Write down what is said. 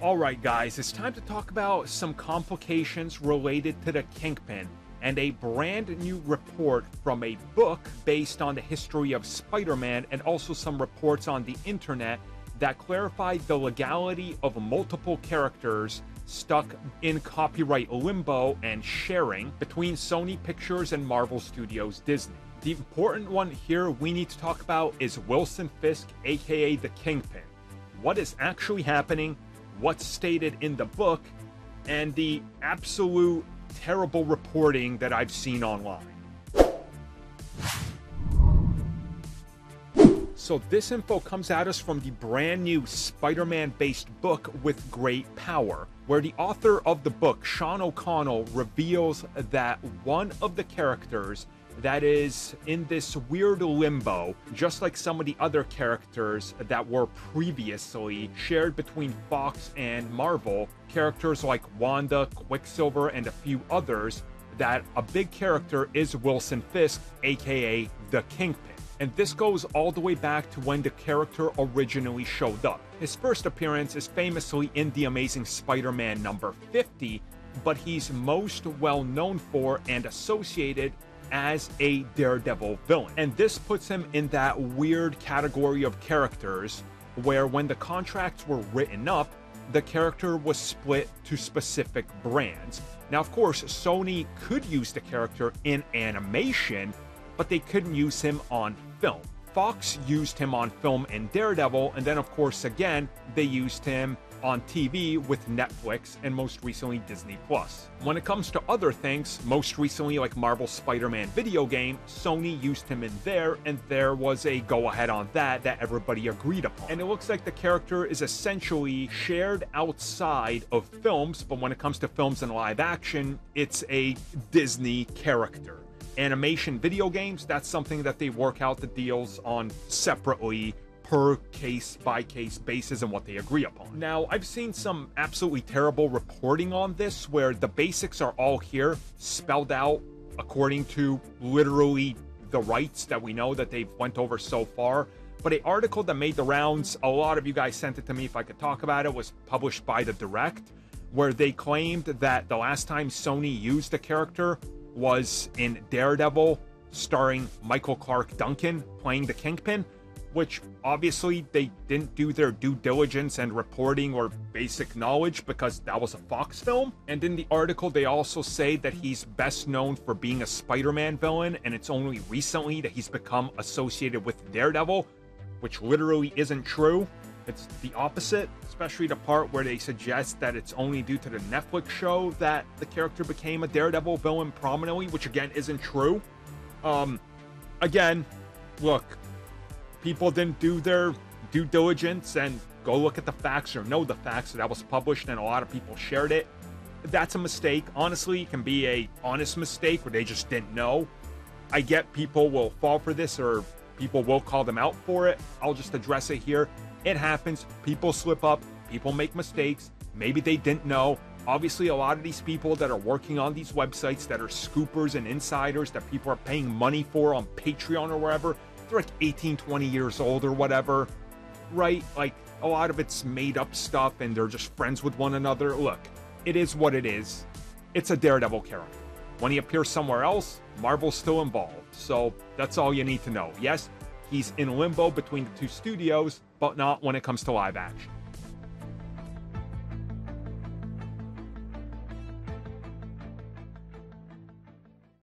Alright guys, it's time to talk about some complications related to the Kingpin and a brand new report from a book based on the history of Spider-Man, and also some reports on the internet that clarified the legality of multiple characters stuck in copyright limbo and sharing between Sony Pictures and Marvel Studios Disney. The important one here we need to talk about is Wilson Fisk, aka the Kingpin. What is actually happening, what's stated in the book, and the absolute terrible reporting that I've seen online. So this info comes at us from the brand new Spider-Man based book With Great Power, where the author of the book, Sean O'Connell, reveals that one of the characters that is in this weird limbo, just like some of the other characters that were previously shared between Fox and Marvel, characters like Wanda, Quicksilver, and a few others, that a big character is Wilson Fisk, aka the Kingpin. And this goes all the way back to when the character originally showed up. His first appearance is famously in The Amazing Spider-Man number 50, but he's most well known for and associated as a Daredevil villain. And this puts him in that weird category of characters where when the contracts were written up, the character was split to specific brands. Now, of course, Sony could use the character in animation, but they couldn't use him on film. Fox used him on film in Daredevil, and then of course again, they used him on TV with Netflix and most recently Disney+. When it comes to other things, most recently like Marvel Spider-Man video game, Sony used him in there, and there was a go-ahead on that everybody agreed upon. And it looks like the character is essentially shared outside of films, but when it comes to films and live action, it's a Disney character. Animation video games, that's something that they work out the deals on separately per case by case basis and what they agree upon. Now, I've seen some absolutely terrible reporting on this where the basics are all here spelled out according to literally the rights that we know that they've went over so far. But an article that made the rounds, a lot of you guys sent it to me if I could talk about it, was published by The Direct, where they claimed that the last time Sony used the character was in Daredevil, starring Michael Clark Duncan playing the Kingpin, which obviously they didn't do their due diligence and reporting or basic knowledge because that was a Fox film. And in the article, they also say that he's best known for being a Spider-Man villain, and it's only recently that he's become associated with Daredevil, which literally isn't true. It's the opposite, especially the part where they suggest that it's only due to the Netflix show that the character became a Daredevil villain prominently, which again isn't true. Again, look, people didn't do their due diligence and go look at the facts or know the facts that was published, and a lot of people shared it. That's a mistake. Honestly, it can be a honest mistake where they just didn't know. I get people will fall for this or people will call them out for it. I'll just address it here. It happens. People slip up. People make mistakes. Maybe they didn't know. Obviously, a lot of these people that are working on these websites that are scoopers and insiders that people are paying money for on Patreon or wherever, they're like 18, 20 years old or whatever, right? Like, a lot of it's made up stuff and they're just friends with one another. Look, it is what it is. It's a Daredevil character. When he appears somewhere else, Marvel's still involved. So that's all you need to know. Yes, he's in limbo between the two studios, but not when it comes to live action.